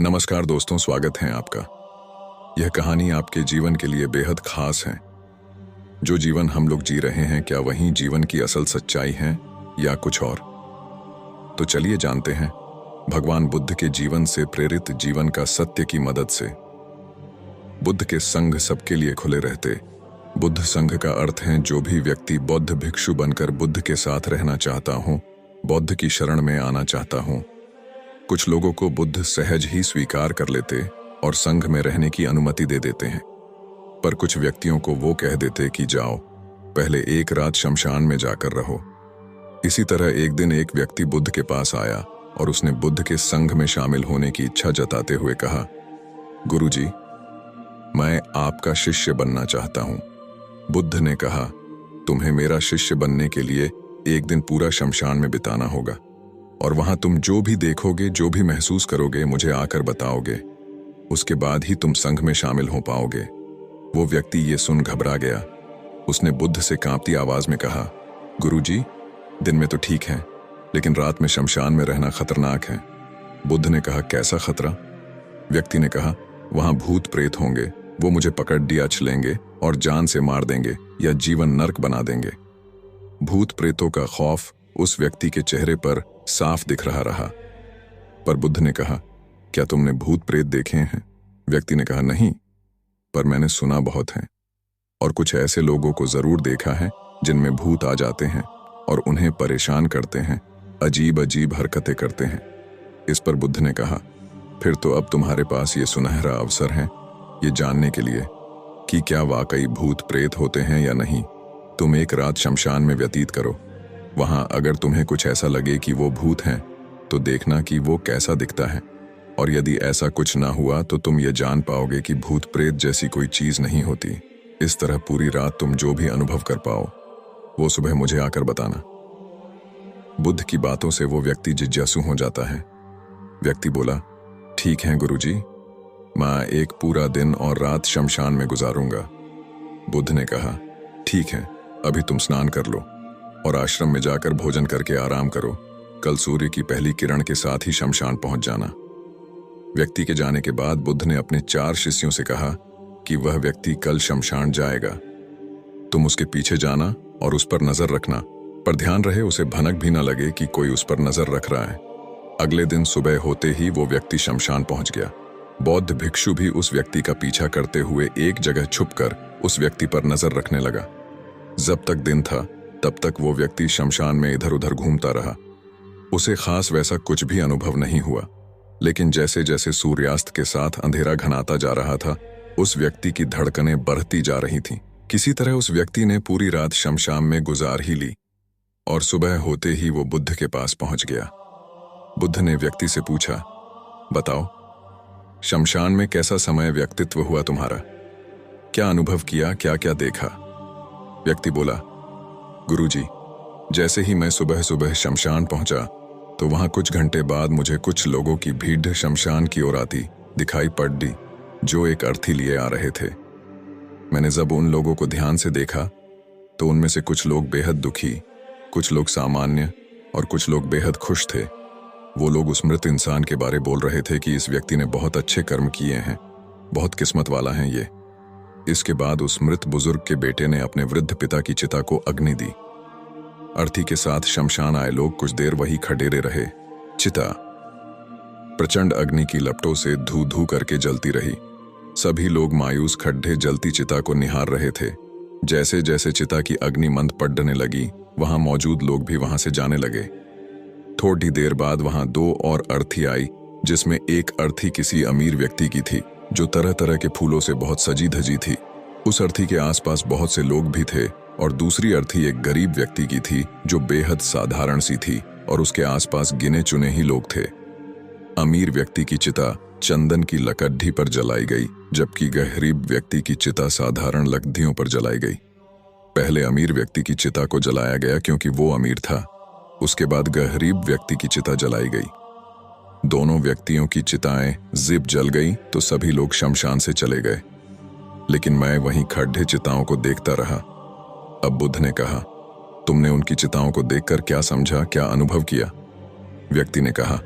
नमस्कार दोस्तों, स्वागत है आपका। यह कहानी आपके जीवन के लिए बेहद खास है। जो जीवन हम लोग जी रहे हैं, क्या वही जीवन की असल सच्चाई है या कुछ और? तो चलिए जानते हैं भगवान बुद्ध के जीवन से प्रेरित जीवन का सत्य की मदद से। बुद्ध के संघ सबके लिए खुले रहते। बुद्ध संघ का अर्थ है जो भी व्यक्ति बौद्ध भिक्षु बनकर बुद्ध के साथ रहना चाहता हूं, बौद्ध की शरण में आना चाहता हूं। कुछ लोगों को बुद्ध सहज ही स्वीकार कर लेते और संघ में रहने की अनुमति दे देते हैं, पर कुछ व्यक्तियों को वो कह देते कि जाओ, पहले एक रात शमशान में जाकर रहो। इसी तरह एक दिन एक व्यक्ति बुद्ध के पास आया और उसने बुद्ध के संघ में शामिल होने की इच्छा जताते हुए कहा, गुरुजी, मैं आपका शिष्य बनना चाहता हूं। बुद्ध ने कहा, तुम्हें मेरा शिष्य बनने के लिए एक दिन पूरा शमशान में बिताना होगा और वहां तुम जो भी देखोगे, जो भी महसूस करोगे, मुझे आकर बताओगे। उसके बाद ही तुम संघ में शामिल हो पाओगे। वो व्यक्ति ये सुन घबरा गया। उसने बुद्ध से कांपती आवाज में कहा, गुरुजी, दिन में तो ठीक है, लेकिन रात में शमशान में रहना खतरनाक है। बुद्ध ने कहा, कैसा खतरा? व्यक्ति ने कहा, वहां भूत प्रेत होंगे, वो मुझे पकड़ डियाच लेंगे और जान से मार देंगे या जीवन नर्क बना देंगे। भूत प्रेतों का खौफ उस व्यक्ति के चेहरे पर साफ दिख रहा। पर बुद्ध ने कहा, क्या तुमने भूत प्रेत देखे हैं? व्यक्ति ने कहा, नहीं, पर मैंने सुना बहुत है और कुछ ऐसे लोगों को जरूर देखा है जिनमें भूत आ जाते हैं और उन्हें परेशान करते हैं, अजीब अजीब हरकतें करते हैं। इस पर बुद्ध ने कहा, फिर तो अब तुम्हारे पास ये सुनहरा अवसर है ये जानने के लिए कि क्या वाकई भूत प्रेत होते हैं या नहीं। तुम एक रात शमशान में व्यतीत करो। वहां अगर तुम्हें कुछ ऐसा लगे कि वो भूत हैं, तो देखना कि वो कैसा दिखता है, और यदि ऐसा कुछ ना हुआ तो तुम ये जान पाओगे कि भूत प्रेत जैसी कोई चीज नहीं होती। इस तरह पूरी रात तुम जो भी अनुभव कर पाओ, वो सुबह मुझे आकर बताना। बुद्ध की बातों से वो व्यक्ति जिज्ञासु हो जाता है। व्यक्ति बोला, ठीक है गुरुजी, मैं एक पूरा दिन और रात शमशान में गुजारूंगा। बुद्ध ने कहा, ठीक है, अभी तुम स्नान कर लो और आश्रम में जाकर भोजन करके आराम करो। कल सूर्य की पहली किरण के साथ ही शमशान पहुंच जाना। व्यक्ति के जाने के बाद बुद्ध ने अपने 4 शिष्यों से कहा कि वह व्यक्ति कल शमशान जाएगा। तुम उसके पीछे जाना और उस पर नजर रखना, पर ध्यान रहे उसे भनक भी न लगे कि कोई उस पर नजर रख रहा है। अगले दिन सुबह होते ही वो व्यक्ति शमशान पहुंच गया। बौद्ध भिक्षु भी उस व्यक्ति का पीछा करते हुए एक जगह छुपकर उस व्यक्ति पर नजर रखने लगा। जब तक दिन था तब तक वो व्यक्ति शमशान में इधर उधर घूमता रहा। उसे खास वैसा कुछ भी अनुभव नहीं हुआ, लेकिन जैसे जैसे सूर्यास्त के साथ अंधेरा घनाता जा रहा था, उस व्यक्ति की धड़कनें बढ़ती जा रही थीं। किसी तरह उस व्यक्ति ने पूरी रात शमशान में गुजार ही ली और सुबह होते ही वो बुद्ध के पास पहुंच गया। बुद्ध ने व्यक्ति से पूछा, बताओ, शमशान में कैसा समय व्यक्तित्व हुआ तुम्हारा? क्या अनुभव किया, क्या क्या देखा? व्यक्ति बोला, गुरुजी, जैसे ही मैं सुबह सुबह शमशान पहुंचा तो वहां कुछ घंटे बाद मुझे कुछ लोगों की भीड़ शमशान की ओर आती दिखाई पड़ दी, जो एक अर्थी लिए आ रहे थे। मैंने जब उन लोगों को ध्यान से देखा तो उनमें से कुछ लोग बेहद दुखी, कुछ लोग सामान्य और कुछ लोग बेहद खुश थे। वो लोग उस मृत इंसान के बारे बोल रहे थे कि इस व्यक्ति ने बहुत अच्छे कर्म किए हैं, बहुत किस्मत वाला है ये। इसके बाद उस मृत बुजुर्ग के बेटे ने अपने वृद्ध पिता की चिता को अग्नि दी। अर्थी के साथ शमशान आए लोग कुछ देर वहीं खड़ेरे रहे। चिता प्रचंड अग्नि की लपटों से धू धू करके जलती रही। सभी लोग मायूस खड्डे जलती चिता को निहार रहे थे। जैसे जैसे चिता की अग्नि मंद पड़ने लगी, वहां मौजूद लोग भी वहां से जाने लगे। थोड़ी देर बाद वहां 2 और अर्थी आई, जिसमें एक अर्थी किसी अमीर व्यक्ति की थी जो तरह तरह के फूलों से बहुत सजी धजी थी। उस अर्थी के आसपास बहुत से लोग भी थे और दूसरी अर्थी एक गरीब व्यक्ति की थी जो बेहद साधारण सी थी और उसके आसपास गिने चुने ही लोग थे। अमीर व्यक्ति की चिता चंदन की लकड़ी पर जलाई गई, जबकि गरीब व्यक्ति की चिता साधारण लकड़ियों पर जलाई गई। पहले अमीर व्यक्ति की चिता को जलाया गया क्योंकि वो अमीर था। उसके बाद गरीब व्यक्ति की चिता जलाई गई। दोनों व्यक्तियों की चिताएं जिप जल गई तो सभी लोग शमशान से चले गए, लेकिन मैं वहीं खड्डे चिताओं को देखता रहा। अब बुद्ध ने कहा, तुमने उनकी चिताओं को देखकर क्या समझा, क्या अनुभव किया? व्यक्ति ने कहा,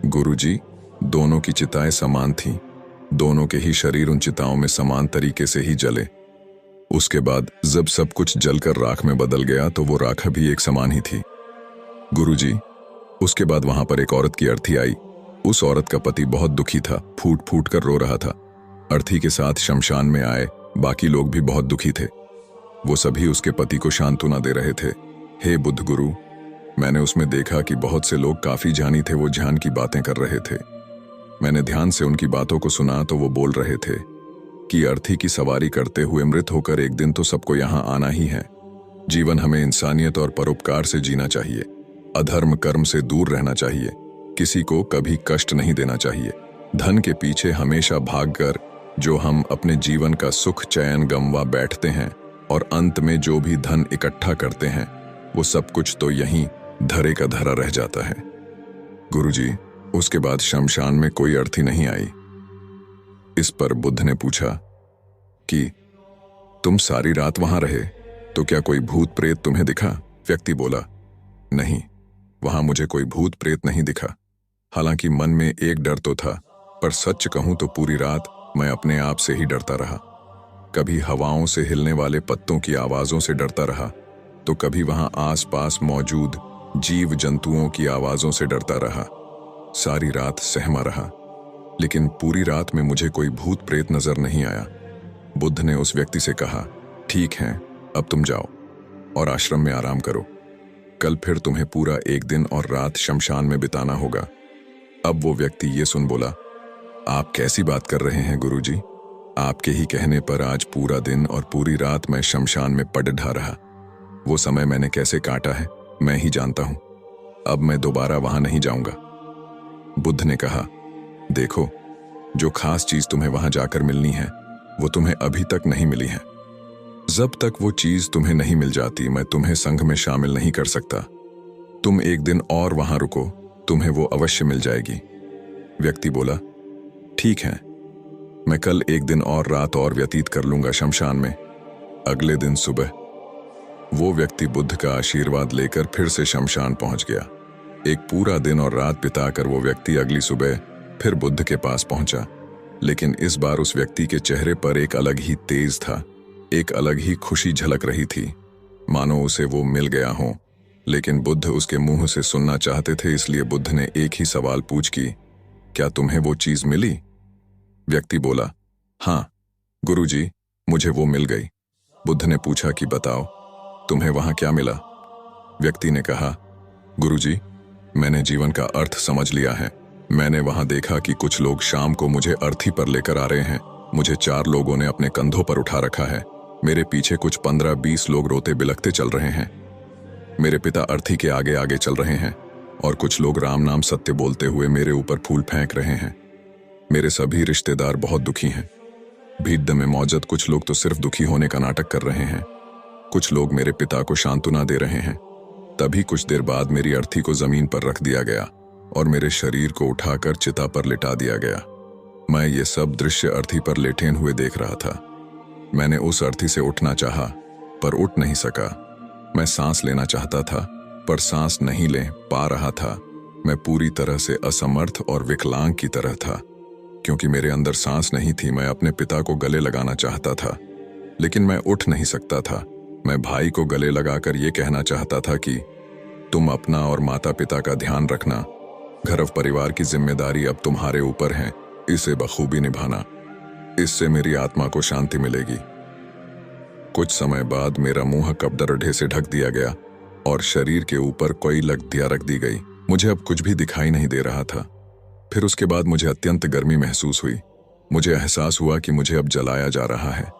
गुरुजी, दोनों की चिताएं समान थीं। दोनों के ही शरीर उन चिताओं में समान तरीके से ही जले। उसके बाद जब सब कुछ जलकर राख में बदल गया तो वो राख भी एक समान ही थी। गुरुजी, उसके बाद वहां पर एक औरत की अर्थी आई। उस औरत का पति बहुत दुखी था, फूट फूट कर रो रहा था। अर्थी के साथ शमशान में आए बाकी लोग भी बहुत दुखी थे। वो सभी उसके पति को सांत्वना दे रहे थे। हे बुद्ध गुरु, मैंने उसमें देखा कि बहुत से लोग काफी ज्ञानी थे, वो ध्यान की बातें कर रहे थे। मैंने ध्यान से उनकी बातों को सुना तो वो बोल रहे थे कि अर्थी की सवारी करते हुए मृत होकर एक दिन तो सबको यहाँ आना ही है। जीवन हमें इंसानियत और परोपकार से जीना चाहिए, अधर्म कर्म से दूर रहना चाहिए, किसी को कभी कष्ट नहीं देना चाहिए। धन के पीछे हमेशा भागकर जो हम अपने जीवन का सुख चैन गंवा बैठते हैं और अंत में जो भी धन इकट्ठा करते हैं वो सब कुछ तो यहीं धरे का धरा रह जाता है। गुरुजी, उसके बाद शमशान में कोई अर्थी नहीं आई। इस पर बुद्ध ने पूछा कि तुम सारी रात वहां रहे तो क्या कोई भूत प्रेत तुम्हें दिखा? व्यक्ति बोला, नहीं, वहां मुझे कोई भूत प्रेत नहीं दिखा। हालांकि मन में एक डर तो था, पर सच कहूं तो पूरी रात मैं अपने आप से ही डरता रहा। कभी हवाओं से हिलने वाले पत्तों की आवाजों से डरता रहा, तो कभी वहां आसपास मौजूद जीव जंतुओं की आवाजों से डरता रहा। सारी रात सहमा रहा, लेकिन पूरी रात में मुझे कोई भूत प्रेत नजर नहीं आया। बुद्ध ने उस व्यक्ति से कहा, ठीक है, अब तुम जाओ और आश्रम में आराम करो। कल फिर तुम्हें पूरा एक दिन और रात शमशान में बिताना होगा। अब वो व्यक्ति ये सुन बोला, आप कैसी बात कर रहे हैं गुरुजी? आपके ही कहने पर आज पूरा दिन और पूरी रात मैं शमशान में पड़ ढा रहा। वो समय मैंने कैसे काटा है मैं ही जानता हूं। अब मैं दोबारा वहां नहीं जाऊंगा। बुद्ध ने कहा, देखो, जो खास चीज तुम्हें वहां जाकर मिलनी है वो तुम्हें अभी तक नहीं मिली है। जब तक वो चीज तुम्हें नहीं मिल जाती मैं तुम्हें संघ में शामिल नहीं कर सकता। तुम एक दिन और वहां रुको, तुम्हें वो अवश्य मिल जाएगी। व्यक्ति बोला, ठीक है, मैं कल एक दिन और रात और व्यतीत कर लूंगा शमशान में। अगले दिन सुबह वो व्यक्ति बुद्ध का आशीर्वाद लेकर फिर से शमशान पहुंच गया। एक पूरा दिन और रात बिताकर वो व्यक्ति अगली सुबह फिर बुद्ध के पास पहुंचा, लेकिन इस बार उस व्यक्ति के चेहरे पर एक अलग ही तेज था, एक अलग ही खुशी झलक रही थी, मानो उसे वो मिल गया हो। लेकिन बुद्ध उसके मुंह से सुनना चाहते थे, इसलिए बुद्ध ने एक ही सवाल पूछ की, क्या तुम्हें वो चीज मिली? व्यक्ति बोला, हाँ गुरुजी, मुझे वो मिल गई। बुद्ध ने पूछा कि बताओ, तुम्हें वहां क्या मिला? व्यक्ति ने कहा, गुरुजी, मैंने जीवन का अर्थ समझ लिया है। मैंने वहां देखा कि कुछ लोग शाम को मुझे अर्थी पर लेकर आ रहे हैं। मुझे 4 लोगों ने अपने कंधों पर उठा रखा है। मेरे पीछे कुछ 15-20 लोग रोते बिलखते चल रहे हैं। मेरे पिता अर्थी के आगे आगे चल रहे हैं और कुछ लोग राम नाम सत्य बोलते हुए मेरे ऊपर फूल फेंक रहे हैं। मेरे सभी रिश्तेदार बहुत दुखी हैं। भीड़ में मौजूद कुछ लोग तो सिर्फ दुखी होने का नाटक कर रहे हैं। कुछ लोग मेरे पिता को सांत्वना दे रहे हैं। तभी कुछ देर बाद मेरी अर्थी को जमीन पर रख दिया गया और मेरे शरीर को उठाकर चिता पर लिटा दिया गया। मैं ये सब दृश्य अर्थी पर लेटेन हुए देख रहा था। मैंने उस अर्थी से उठना चाहा, पर उठ नहीं सका। मैं सांस लेना चाहता था, पर सांस नहीं ले पा रहा था। मैं पूरी तरह से असमर्थ और विकलांग की तरह था। क्योंकि मेरे अंदर सांस नहीं थी, मैं अपने पिता को गले लगाना चाहता था, लेकिन मैं उठ नहीं सकता था। मैं भाई को गले लगाकर ये कहना चाहता था कि तुम अपना और माता पिता का ध्यान रखना। घर और परिवार की जिम्मेदारी अब तुम्हारे ऊपर है, इसे बखूबी निभाना। इससे मेरी आत्मा को शांति मिलेगी। कुछ समय बाद मेरा मुंह कपड़े से ढक दिया गया और शरीर के ऊपर कोई लकड़ियां रख दी गई। मुझे अब कुछ भी दिखाई नहीं दे रहा था। फिर उसके बाद मुझे अत्यंत गर्मी महसूस हुई। मुझे एहसास हुआ कि मुझे अब जलाया जा रहा है।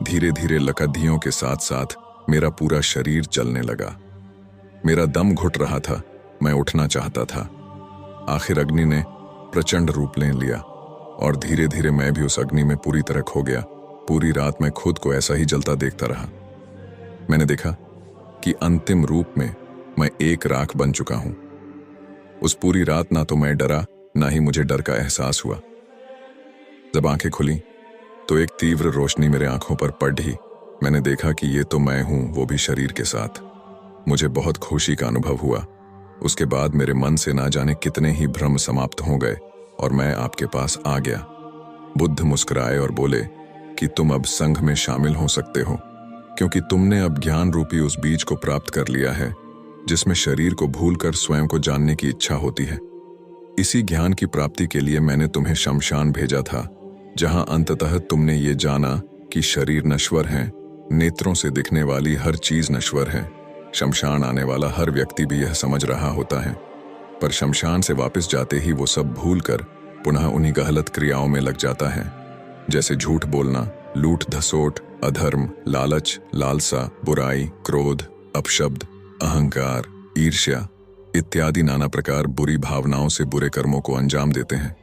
धीरे धीरे लकड़ियों के साथ साथ मेरा पूरा शरीर जलने लगा। मेरा दम घुट रहा था। मैं उठना चाहता था। आखिर अग्नि ने प्रचंड रूप ले लिया और धीरे धीरे मैं भी उस अग्नि में पूरी तरह खो गया। पूरी रात मैं खुद को ऐसा ही जलता देखता रहा। मैंने देखा कि अंतिम रूप में मैं एक राख बन चुका हूं। उस पूरी रात ना तो मैं डरा, ना ही मुझे डर का एहसास हुआ। जब आंखें खुली तो एक तीव्र रोशनी मेरे आंखों पर पड़ी। मैंने देखा कि ये तो मैं हूं, वो भी शरीर के साथ। मुझे बहुत खुशी का अनुभव हुआ। उसके बाद मेरे मन से ना जाने कितने ही भ्रम समाप्त हो गए। और मैं आपके पास आ गया। बुद्ध मुस्कुराए और बोले कि तुम अब संघ में शामिल हो सकते हो, क्योंकि तुमने अब ज्ञान रूपी उस बीज को प्राप्त कर लिया है जिसमें शरीर को भूलकर स्वयं को जानने की इच्छा होती है। इसी ज्ञान की प्राप्ति के लिए मैंने तुम्हें शमशान भेजा था, जहां अंततः तुमने ये जाना कि शरीर नश्वर है, नेत्रों से दिखने वाली हर चीज नश्वर है। शमशान आने वाला हर व्यक्ति भी यह समझ रहा होता है, पर शमशान से वापस जाते ही वो सब भूलकर पुनः उन्हीं गलत क्रियाओं में लग जाता है, जैसे झूठ बोलना, लूट धसोट, अधर्म, लालच, लालसा, बुराई, क्रोध, अपशब्द, अहंकार, ईर्ष्या इत्यादि नाना प्रकार बुरी भावनाओं से बुरे कर्मों को अंजाम देते हैं।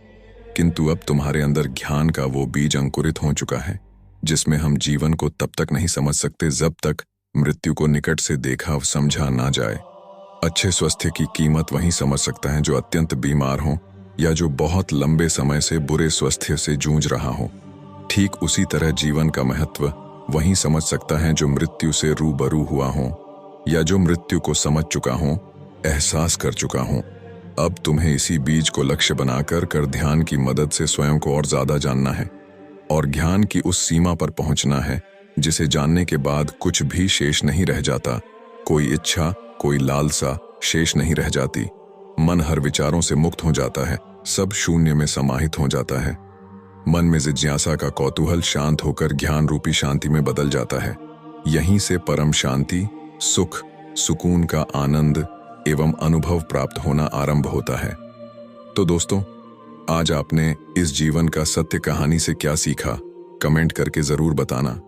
किंतु अब तुम्हारे अंदर ज्ञान का वो बीज अंकुरित हो चुका है, जिसमें हम जीवन को तब तक नहीं समझ सकते जब तक मृत्यु को निकट से देखा समझा ना जाए। अच्छे स्वास्थ्य की कीमत वही समझ सकता है जो अत्यंत बीमार हो या जो बहुत लंबे समय से बुरे स्वास्थ्य से जूझ रहा हो। ठीक उसी तरह जीवन का महत्व वही समझ सकता है जो मृत्यु से रूबरू हुआ हो या जो मृत्यु को समझ चुका हो, एहसास कर चुका हो। अब तुम्हें इसी बीज को लक्ष्य बनाकर कर ध्यान की मदद से स्वयं को और ज्यादा जानना है और ज्ञान की उस सीमा पर पहुंचना है जिसे जानने के बाद कुछ भी शेष नहीं रह जाता। कोई इच्छा, कोई लालसा शेष नहीं रह जाती। मन हर विचारों से मुक्त हो जाता है, सब शून्य में समाहित हो जाता है। मन में जिज्ञासा का कौतूहल शांत होकर ज्ञान रूपी शांति में बदल जाता है। यहीं से परम शांति, सुख, सुकून का आनंद एवं अनुभव प्राप्त होना आरंभ होता है। तो दोस्तों, आज आपने इस जीवन का सत्य कहानी से क्या सीखा, कमेंट करके जरूर बताना।